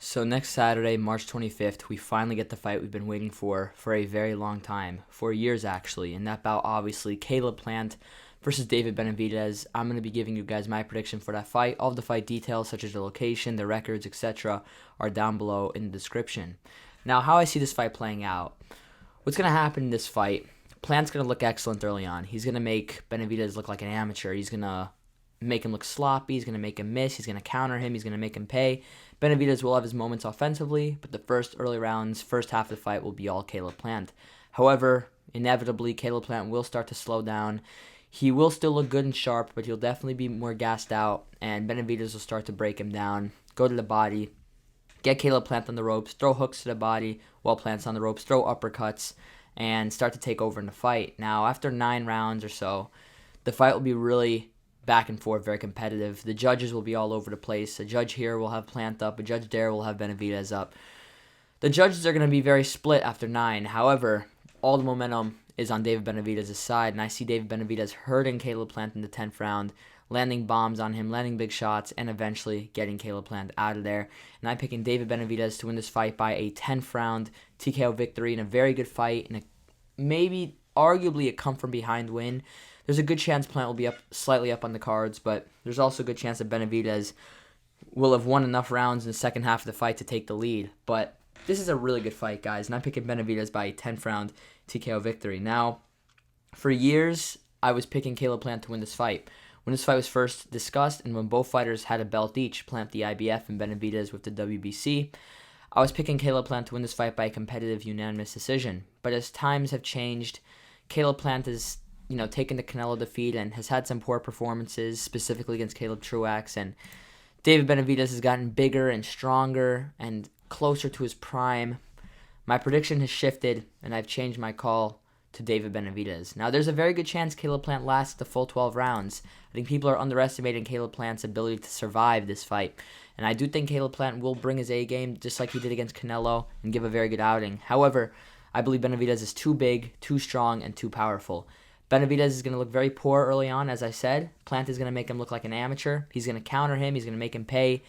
So next Saturday, March 25th, we finally get the fight we've been waiting for a very long time, for years actually. And that bout, obviously, Caleb Plant versus David Benavidez. I'm going to be giving you guys my prediction for that fight. All of the fight details, such as the location, the records, etc., are down below in the description. Now, how I see this fight playing out. What's going to happen in this fight, Plant's going to look excellent early on. He's going to make Benavidez look like an amateur. He's going to make him look sloppy. He's going to make him miss. He's going to counter him. He's going to make him pay. Benavidez will have his moments offensively, but the first early rounds, first half of the fight will be all Caleb Plant. However, inevitably, Caleb Plant will start to slow down. He will still look good and sharp, but he'll definitely be more gassed out, and Benavidez will start to break him down, go to the body, get Caleb Plant on the ropes, throw hooks to the body while Plant's on the ropes, throw uppercuts, and start to take over in the fight. Now, after 9 rounds or so, the fight will be really back and forth, very competitive. The judges will be all over the place. A judge here will have Plant up. A judge there will have Benavidez up. The judges are going to be very split after 9. However, all the momentum is on David Benavidez' side, and I see David Benavidez hurting Caleb Plant in the 10th round, landing bombs on him, landing big shots, and eventually getting Caleb Plant out of there. And I'm picking David Benavidez to win this fight by a 10th round TKO victory in a very good fight, and maybe arguably a come-from-behind win. There's a good chance Plant will be slightly up on the cards, but there's also a good chance that Benavidez will have won enough rounds in the second half of the fight to take the lead. But this is a really good fight, guys, and I'm picking Benavidez by a 10th round TKO victory. Now, for years, I was picking Caleb Plant to win this fight. When this fight was first discussed and when both fighters had a belt each, Plant the IBF and Benavidez with the WBC, I was picking Caleb Plant to win this fight by a competitive unanimous decision. But as times have changed, Caleb Plant has taken the Canelo defeat and has had some poor performances, specifically against Caleb Truax. And David Benavidez has gotten bigger and stronger and closer to his prime. My prediction has shifted, and I've changed my call to David Benavidez. Now, there's a very good chance Caleb Plant lasts the full 12 rounds. I think people are underestimating Caleb Plant's ability to survive this fight. And I do think Caleb Plant will bring his A game, just like he did against Canelo, and give a very good outing. However, I believe Benavidez is too big, too strong, and too powerful. Benavidez is going to look very poor early on, as I said. Plant is going to make him look like an amateur. He's going to counter him. He's going to make him pay.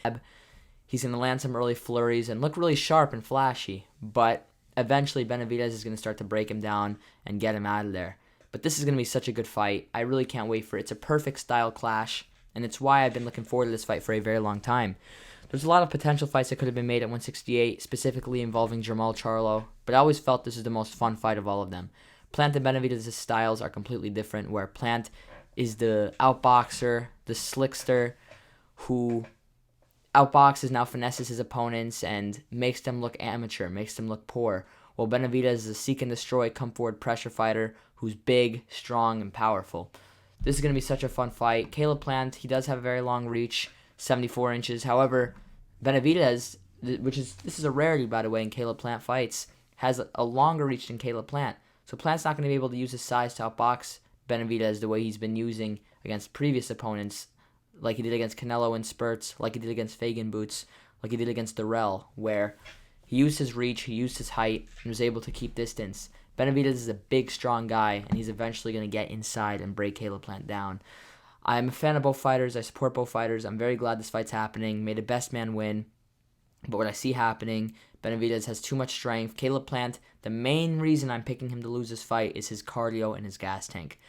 He's going to land some early flurries and look really sharp and flashy. But eventually, Benavidez is going to start to break him down and get him out of there. But this is going to be such a good fight. I really can't wait for it. It's a perfect style clash, and it's why I've been looking forward to this fight for a very long time. There's a lot of potential fights that could have been made at 168, specifically involving Jermall Charlo, but I always felt this is the most fun fight of all of them. Plant and Benavidez' styles are completely different, where Plant is the outboxer, the slickster, who outboxes, now finesses his opponents and makes them look amateur, makes them look poor, while Benavidez is a seek and destroy, come forward pressure fighter who's big, strong, and powerful. This is going to be such a fun fight. Caleb Plant, he does have a very long reach, 74 inches. However, Benavidez, this is a rarity, by the way, in Caleb Plant fights, has a longer reach than Caleb Plant. So Plant's not going to be able to use his size to outbox Benavidez the way he's been using against previous opponents, like he did against Canelo in spurts, like he did against Fagan Boots, like he did against Durrell, where he used his reach, he used his height, and was able to keep distance. Benavidez is a big, strong guy, and he's eventually going to get inside and break Caleb Plant down. I'm a fan of both fighters. I support both fighters. I'm very glad this fight's happening. May the best man win. But what I see happening, Benavidez has too much strength. Caleb Plant, the main reason I'm picking him to lose this fight is his cardio and his gas tank.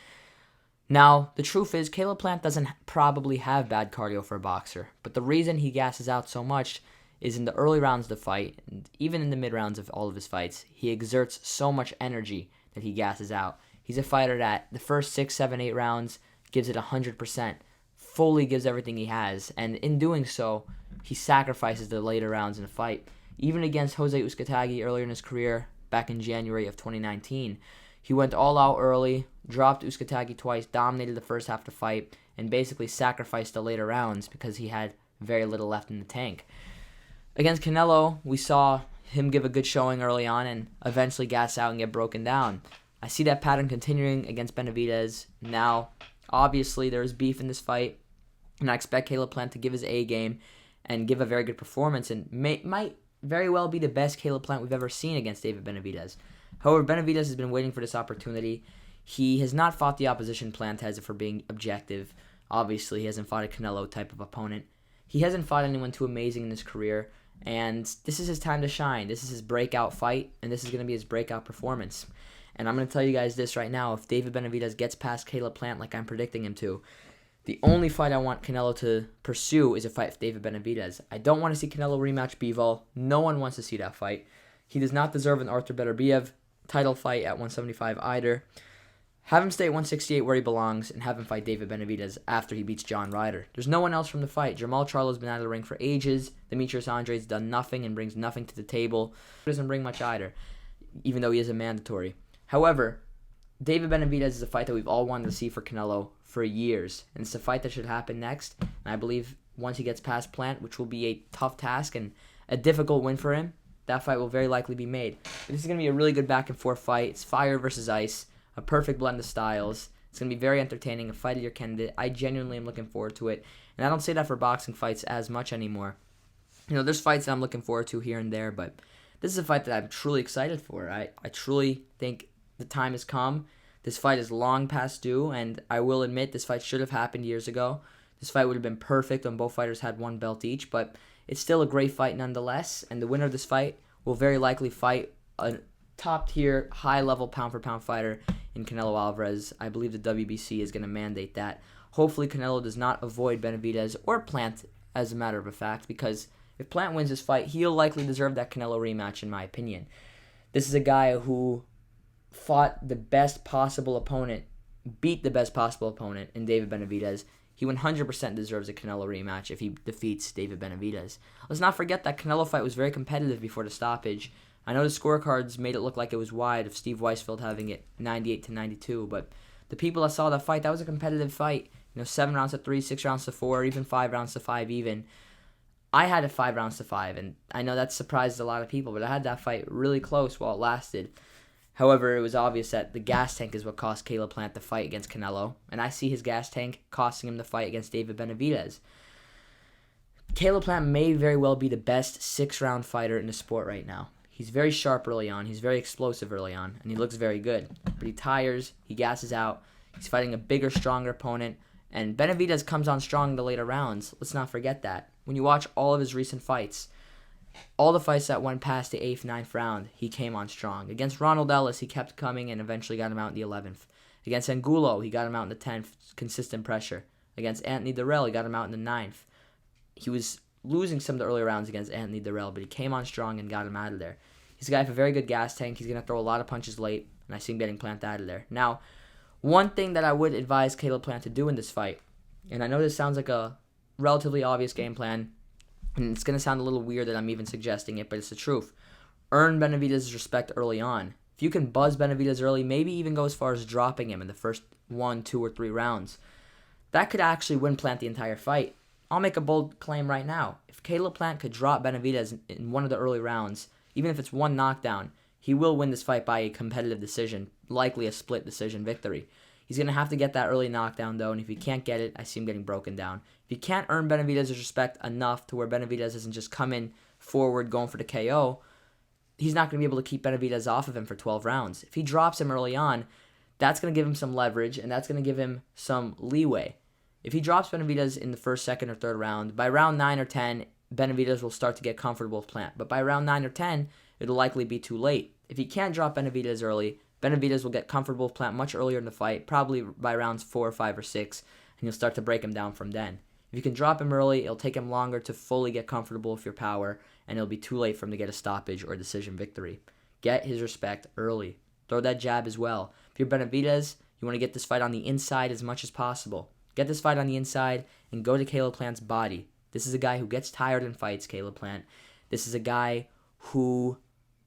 Now, the truth is, Caleb Plant doesn't probably have bad cardio for a boxer, but the reason he gasses out so much is in the early rounds of the fight, and even in the mid-rounds of all of his fights, he exerts so much energy that he gasses out. He's a fighter that the first 6, 7, 8 rounds gives it 100%, fully gives everything he has, and in doing so, he sacrifices the later rounds in the fight. Even against Jose Uzcategui earlier in his career, back in January of 2019, he went all out early, dropped Uzcategui twice, dominated the first half of the fight, and basically sacrificed the later rounds because he had very little left in the tank. Against Canelo, we saw him give a good showing early on and eventually gas out and get broken down. I see that pattern continuing against Benavidez. Now, obviously, there's beef in this fight, and I expect Caleb Plant to give his A game and give a very good performance, and might very well be the best Caleb Plant we've ever seen against David Benavidez. However, Benavidez has been waiting for this opportunity. He has not fought the opposition Plant has, if we're being objective. Obviously, he hasn't fought a Canelo type of opponent. He hasn't fought anyone too amazing in his career, and this is his time to shine. This is his breakout fight, and this is going to be his breakout performance. And I'm going to tell you guys this right now. If David Benavidez gets past Caleb Plant like I'm predicting him to, the only fight I want Canelo to pursue is a fight with David Benavidez. I don't want to see Canelo rematch Bivol. No one wants to see that fight. He does not deserve an Artur Beterbiev title fight at 175 either. Have him stay at 168 where he belongs, and have him fight David Benavidez after he beats John Ryder. There's no one else from the fight. Jermall Charlo's been out of the ring for ages. Demetrius Andre's done nothing and brings nothing to the table. He doesn't bring much either, even though he is a mandatory. However, David Benavidez is a fight that we've all wanted to see for Canelo for years, and it's a fight that should happen next. And I believe once he gets past Plant, which will be a tough task and a difficult win for him, that fight will very likely be made. But this is going to be a really good back-and-forth fight. It's fire versus ice. A perfect blend of styles. It's going to be very entertaining, a fight of your candidate. I genuinely am looking forward to it. And I don't say that for boxing fights as much anymore. There's fights that I'm looking forward to here and there, but this is a fight that I'm truly excited for. I truly think the time has come. This fight is long past due, and I will admit this fight should have happened years ago. This fight would have been perfect when both fighters had one belt each, but it's still a great fight nonetheless, and the winner of this fight will very likely fight a top-tier, high-level pound-for-pound fighter in Canelo Alvarez. I believe the WBC is going to mandate that. Hopefully Canelo does not avoid Benavidez or Plant, as a matter of a fact, because if Plant wins this fight, he'll likely deserve that Canelo rematch, in my opinion. This is a guy who fought the best possible opponent, beat the best possible opponent in David Benavidez. He 100% deserves a Canelo rematch if he defeats David Benavidez. Let's not forget that Canelo fight was very competitive before the stoppage. I know the scorecards made it look like it was wide of Steve Weisfeld having it 98-92, but the people that saw that fight, that was a competitive fight. 7 rounds to 3, 6 rounds to 4, even 5 rounds to 5 even. I had it 5 rounds to 5, and I know that surprised a lot of people, but I had that fight really close while it lasted. However, it was obvious that the gas tank is what cost Caleb Plant the fight against Canelo, and I see his gas tank costing him the fight against David Benavidez. Caleb Plant may very well be the best 6-round fighter in the sport right now. He's very sharp early on, he's very explosive early on, and he looks very good. But he tires, he gasses out, he's fighting a bigger, stronger opponent, and Benavidez comes on strong in the later rounds. Let's not forget that. When you watch all of his recent fights, all the fights that went past the 8th, 9th round, he came on strong. Against Ronald Ellis, he kept coming and eventually got him out in the 11th. Against Angulo, he got him out in the 10th, consistent pressure. Against Anthony Dirrell, he got him out in the 9th. He was losing some of the early rounds against Anthony Dirrell, but he came on strong and got him out of there. He's a guy with a very good gas tank. He's going to throw a lot of punches late, and I see him getting Plant out of there. Now, one thing that I would advise Caleb Plant to do in this fight, and I know this sounds like a relatively obvious game plan, and it's going to sound a little weird that I'm even suggesting it, but it's the truth. Earn Benavidez's respect early on. If you can buzz Benavidez early, maybe even go as far as dropping him in the first 1, 2, or 3 rounds, that could actually win Plant the entire fight. I'll make a bold claim right now. If Caleb Plant could drop Benavidez in one of the early rounds, even if it's one knockdown, he will win this fight by a competitive decision, likely a split decision victory. He's going to have to get that early knockdown, though, and if he can't get it, I see him getting broken down. If he can't earn Benavidez's respect enough to where Benavidez isn't just coming forward going for the KO, he's not going to be able to keep Benavidez off of him for 12 rounds. If he drops him early on, that's going to give him some leverage, and that's going to give him some leeway. If he drops Benavidez in the first, second, or third round, by round 9 or 10, Benavidez will start to get comfortable with Plant. But by round 9 or 10, it'll likely be too late. If he can't drop Benavidez early, Benavidez will get comfortable with Plant much earlier in the fight, probably by rounds 4, 5, or 6, and you'll start to break him down from then. If you can drop him early, it'll take him longer to fully get comfortable with your power, and it'll be too late for him to get a stoppage or a decision victory. Get his respect early. Throw that jab as well. If you're Benavidez, you want to get this fight on the inside as much as possible. Get this fight on the inside and go to Caleb Plant's body. This is a guy who gets tired in fights, Caleb Plant. This is a guy who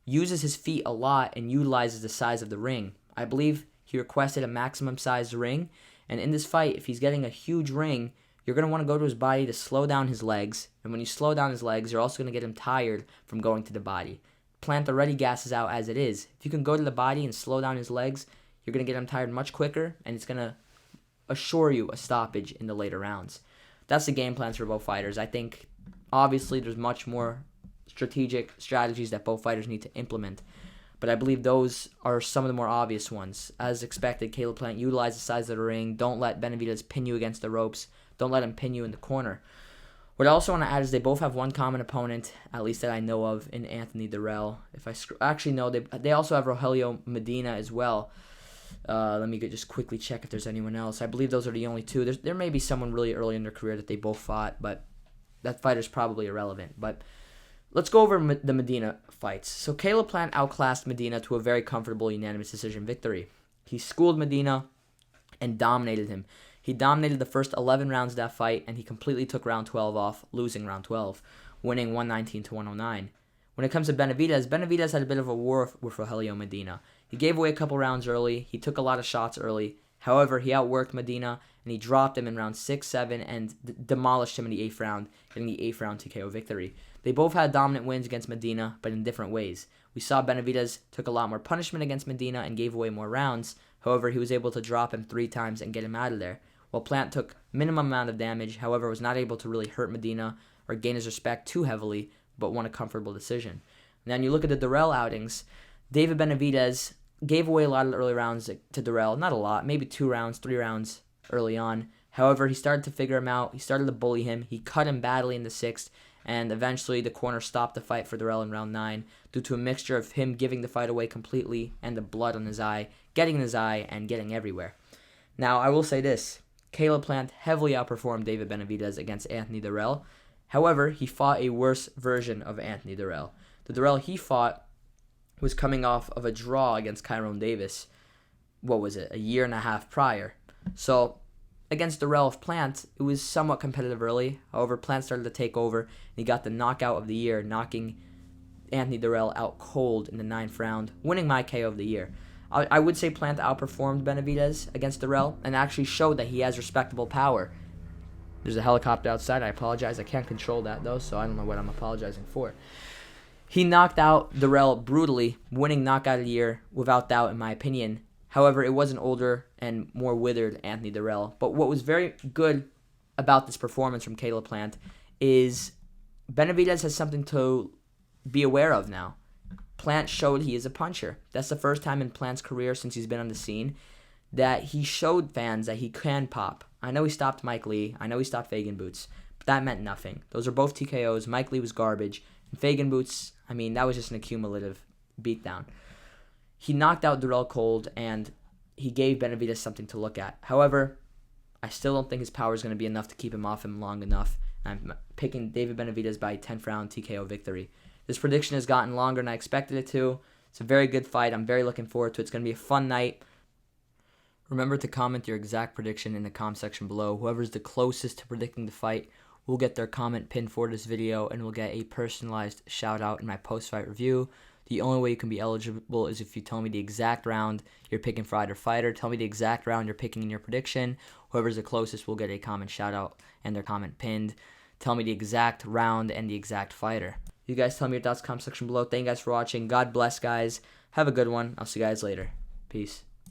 uses his feet a lot and utilizes the size of the ring. I believe he requested a maximum size ring, and in this fight, if he's getting a huge ring, you're going to want to go to his body to slow down his legs, and when you slow down his legs, you're also going to get him tired from going to the body. Plant already gasses out as it is. If you can go to the body and slow down his legs, you're going to get him tired much quicker, and it's going to assure you a stoppage in the later rounds. That's the game plans for both fighters. I think, obviously, there's much more strategic strategies that both fighters need to implement, but I believe those are some of the more obvious ones. As expected, Caleb Plant utilizes the size of the ring. Don't let Benavidez pin you against the ropes. Don't let him pin you in the corner. What I also want to add is they both have one common opponent, at least that I know of, in Anthony Dirrell. If I actually no, they also have Rogelio Medina as well. Let me just quickly check if there's anyone else. I believe those are the only two. There may be someone really early in their career that they both fought, but that fighter's probably irrelevant. But let's go over the Medina fights. So Caleb Plant outclassed Medina to a very comfortable unanimous decision victory. He schooled Medina and dominated him. He dominated the first 11 rounds of that fight, and he completely took round 12 off, losing round 12, winning 119 to 109. When it comes to Benavidez, Benavidez had a bit of a war with Rogelio Medina. He gave away a couple rounds early. He took a lot of shots early. However, he outworked Medina, and he dropped him in round 6, 7, and demolished him in the 8th round, getting the 8th round TKO victory. They both had dominant wins against Medina, but in different ways. We saw Benavidez took a lot more punishment against Medina and gave away more rounds. However, he was able to drop him 3 times and get him out of there. While Plant took minimum amount of damage, however, was not able to really hurt Medina or gain his respect too heavily, but won a comfortable decision. And then you look at the Dirrell outings. David Benavidez gave away a lot of the early rounds to Dirrell. Not a lot, maybe 2 rounds, 3 rounds early on. However, he started to figure him out. He started to bully him. He cut him badly in the 6th, and eventually the corner stopped the fight for Dirrell in round 9 due to a mixture of him giving the fight away completely and the blood on his eye, getting in his eye, and getting everywhere. Now, I will say this. Caleb Plant heavily outperformed David Benavidez against Anthony Dirrell. However, he fought a worse version of Anthony Dirrell. The Dirrell he fought was coming off of a draw against Kyron Davis, a year and a half prior. So, against Dirrell of Plant, it was somewhat competitive early. However, Plant started to take over, and he got the knockout of the year, knocking Anthony Dirrell out cold in the 9th round, winning my KO of the year. I would say Plant outperformed Benavidez against Dirrell and actually showed that he has respectable power. There's a helicopter outside. I apologize. I can't control that, though, so I don't know what I'm apologizing for. He knocked out Dirrell brutally, winning knockout of the year without doubt, in my opinion. However, it was an older and more withered Anthony Dirrell. But what was very good about this performance from Caleb Plant is Benavidez has something to be aware of now. Plant showed he is a puncher. That's the first time in Plant's career since he's been on the scene that he showed fans that he can pop. I know he stopped Mike Lee. I know he stopped Fagan Boots. But that meant nothing. Those are both TKOs. Mike Lee was garbage. And Fagan Boots, that was just an accumulative beatdown. He knocked out Dirrell cold, and he gave Benavidez something to look at. However, I still don't think his power is going to be enough to keep him off him long enough. I'm picking David Benavidez by 10th round TKO victory. This prediction has gotten longer than I expected it to. It's a very good fight. I'm very looking forward to it. It's going to be a fun night. Remember to comment your exact prediction in the comment section below. Whoever's the closest to predicting the fight will get their comment pinned for this video and will get a personalized shout out in my post-fight review. The only way you can be eligible is if you tell me the exact round you're picking for either fighter. Tell me the exact round you're picking in your prediction. Whoever's the closest will get a comment shout out and their comment pinned. Tell me the exact round and the exact fighter. You guys tell me your thoughts in the comment section below. Thank you guys for watching. God bless, guys. Have a good one. I'll see you guys later. Peace.